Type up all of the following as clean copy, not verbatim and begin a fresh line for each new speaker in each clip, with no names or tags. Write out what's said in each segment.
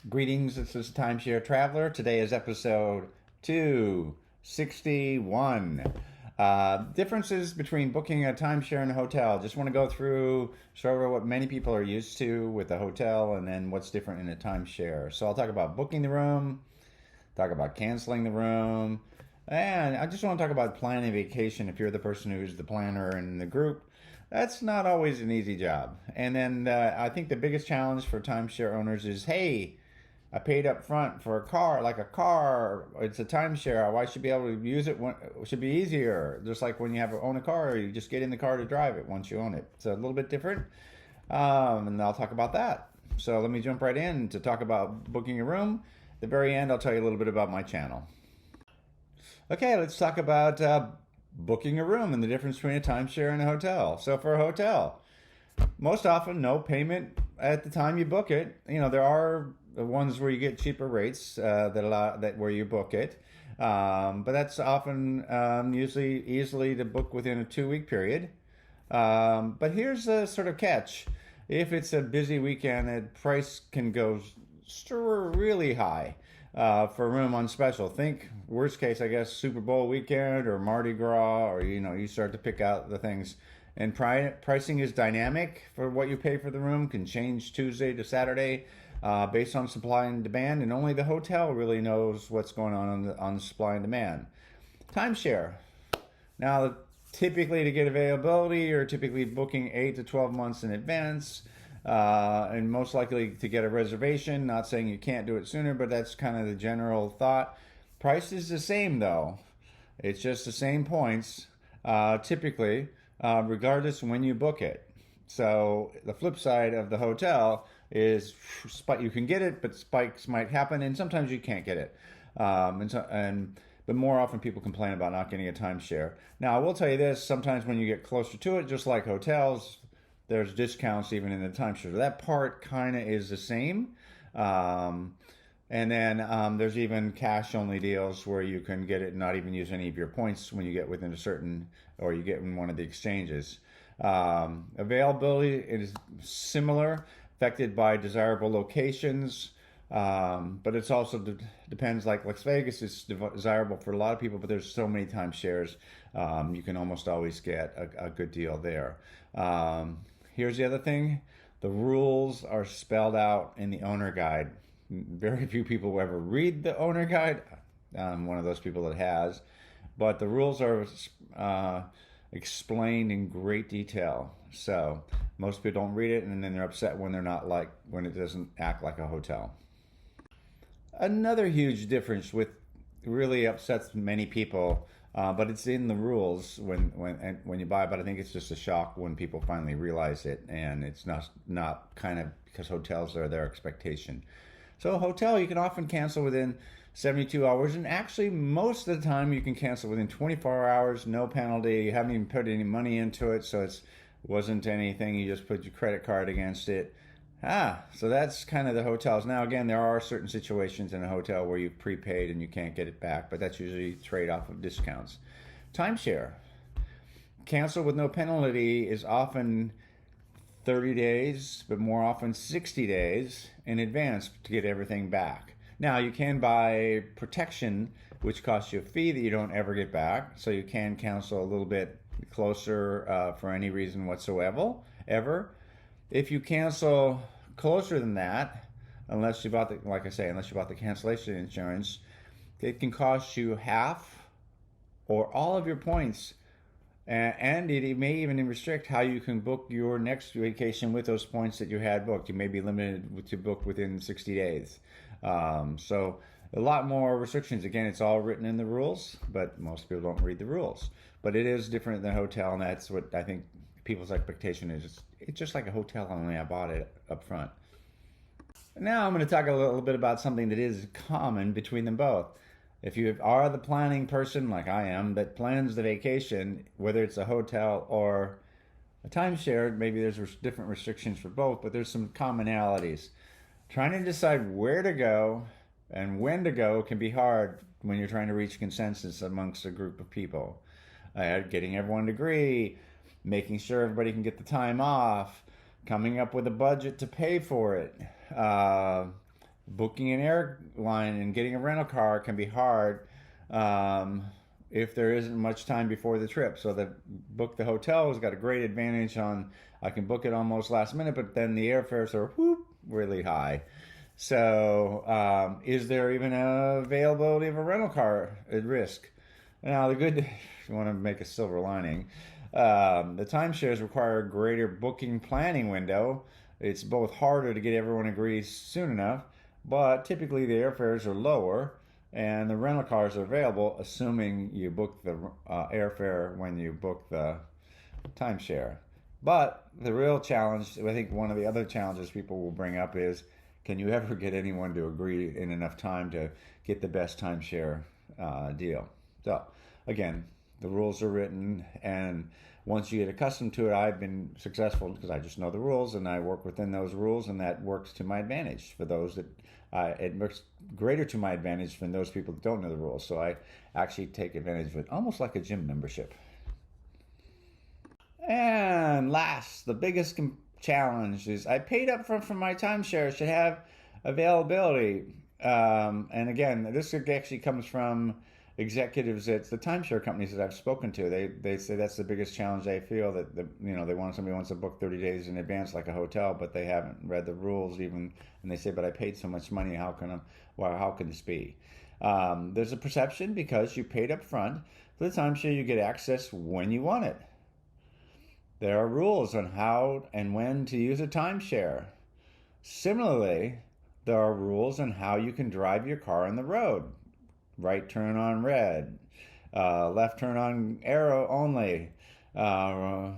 Greetings, this is Timeshare Traveler. Today is episode 261. Differences between booking a timeshare and a hotel. Just want to go through sort of what many people are used to with a hotel and then what's different in a timeshare. So I'll talk about booking the room, talk about canceling the room, and I just want to talk about planning a vacation if you're the person who's the planner in the group. That's not always an easy job. And then I think the biggest challenge for timeshare owners is, hey, I paid up front for a car, like a car. It's a timeshare. Why should be able to use it? It should be easier. Just like when you own a car, you just get in the car to drive it once you own it. It's a little bit different, and I'll talk about that. So let me jump right in to talk about booking a room. At the very end, I'll tell you a little bit about my channel. Okay, let's talk about booking a room and the difference between a timeshare and a hotel. So for a hotel, most often no payment at the time you book it. You know, there are the ones where you get cheaper rates that allow that where you book it, but that's often usually easily to book within a 2 week period. But here's a sort of catch: if it's a busy weekend, the price can go really high for a room on special. Think worst case, I guess, Super Bowl weekend or Mardi Gras, or you start to pick out the things. And pricing is dynamic for what you pay for the room, can change Tuesday to Saturday based on supply and demand, and only the hotel really knows what's going on the supply and demand. Timeshare. Now, typically to get availability, you're typically booking 8 to 12 months in advance, and most likely to get a reservation. Not saying you can't do it sooner, but that's kind of the general thought. Price is the same, though. It's just the same points, typically. Regardless when you book it. So the flip side of the hotel is you can get it, but spikes might happen, and sometimes you can't get it. But more often people complain about not getting a timeshare. Now I will tell you this: sometimes when you get closer to it, just like hotels, there's discounts even in the timeshare. That part kind of is the same. And then there's even cash only deals where you can get it and not even use any of your points when you get within a certain, or you get in one of the exchanges. Availability is similar, affected by desirable locations, but it's also depends. Like Las Vegas is desirable for a lot of people, but there's so many timeshares, you can almost always get a good deal there. Here's the other thing: the rules are spelled out in the owner guide. Very few people will ever read the owner guide. I'm one of those people that has, but the rules are explained in great detail. So most people don't read it, and then they're upset when when it doesn't act like a hotel. Another huge difference with really upsets many people, but it's in the rules when you buy. But I think it's just a shock when people finally realize it, and it's not kind of because hotels are their expectation. So a hotel you can often cancel within 72 hours, and actually most of the time you can cancel within 24 hours, no penalty. You haven't even put any money into it, so it wasn't anything. You just put your credit card against it. So that's kind of the hotels. Now again, there are certain situations in a hotel where you've prepaid and you can't get it back, but that's usually trade-off of discounts. Timeshare. Cancel with no penalty is often 30 days, but more often 60 days in advance to get everything back. Now, you can buy protection, which costs you a fee that you don't ever get back, so you can cancel a little bit closer for any reason whatsoever. If you cancel closer than that, unless you bought the cancellation insurance, it can cost you half or all of your points. And it may even restrict how you can book your next vacation with those points that you had booked. You may be limited to book within 60 days. So a lot more restrictions. Again, it's all written in the rules, but most people don't read the rules. But it is different than a hotel, and that's what I think people's expectation is. It's just like a hotel, only I bought it up front. Now I'm going to talk a little bit about something that is common between them both. If you are the planning person, like I am, that plans the vacation, whether it's a hotel or a timeshare, maybe there's different restrictions for both, but there's some commonalities. Trying to decide where to go and when to go can be hard when you're trying to reach consensus amongst a group of people. Getting everyone to agree, making sure everybody can get the time off, coming up with a budget to pay for it. booking an airline and getting a rental car can be hard if there isn't much time before the trip. So the book the hotel has got a great advantage on, I can book it almost last minute, but then the airfares are really high. So is there even availability of a rental car at risk? Now the good, if you want to make a silver lining, the timeshares require a greater booking planning window. It's both harder to get everyone agrees soon enough, but typically the airfares are lower and the rental cars are available, assuming you book the airfare when you book the timeshare. But the real challenge, I think one of the other challenges people will bring up is, can you ever get anyone to agree in enough time to get the best timeshare deal? So again, the rules are written, and once you get accustomed to it, I've been successful because I just know the rules and I work within those rules, and that works to my advantage. For those that it works greater to my advantage than those people that don't know the rules. So I actually take advantage of it, almost like a gym membership. And last, the biggest challenge is I paid up for my timeshare, should have availability. And again, this actually comes from executives at the timeshare companies that I've spoken to. They say that's the biggest challenge they feel, that they want, somebody wants to book 30 days in advance like a hotel, but they haven't read the rules even, and they say, but I paid so much money, how can this be? There's a perception because you paid up front for the timeshare, you get access when you want it. There are rules on how and when to use a timeshare. Similarly, there are rules on how you can drive your car on the road. Right turn on red, left turn on arrow only. There are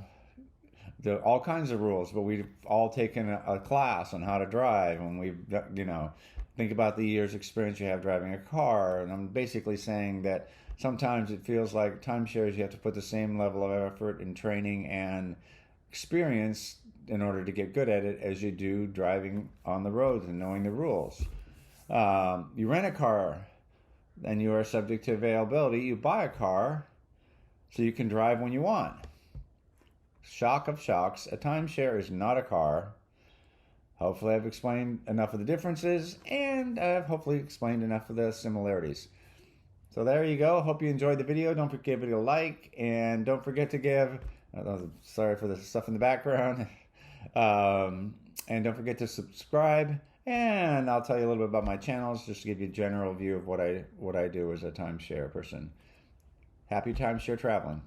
all kinds of rules, but we've all taken a class on how to drive, and we've, think about the years experience you have driving a car. And I'm basically saying that sometimes it feels like timeshares, you have to put the same level of effort in training and experience in order to get good at it as you do driving on the roads and knowing the rules. You rent a car, and you are subject to availability. You buy a car so you can drive when you want. Shock of shocks, a timeshare is not a car. Hopefully I've explained enough of the differences, and I've hopefully explained enough of the similarities. So there you go. Hope you enjoyed the video. Don't forget to give it a like, and don't forget to give, sorry for the stuff in the background, and don't forget to subscribe. And I'll tell you a little bit about my channels, just to give you a general view of what I do as a timeshare person. Happy timeshare traveling.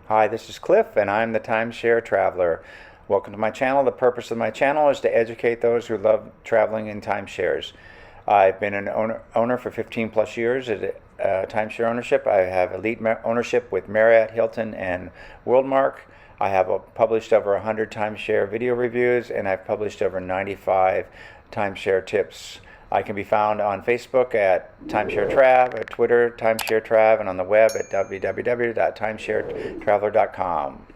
Hi, this is Cliff, and I'm the Timeshare Traveler. Welcome to my channel. The purpose of my channel is to educate those who love traveling in timeshares. I've been an owner for 15 plus years at timeshare ownership. I have elite ownership with Marriott, Hilton, and Worldmark. I have published over 100 timeshare video reviews, and I've published over 95 timeshare tips. I can be found on Facebook at Timeshare Trav, at Twitter Timeshare Trav, and on the web at www.timesharetraveler.com.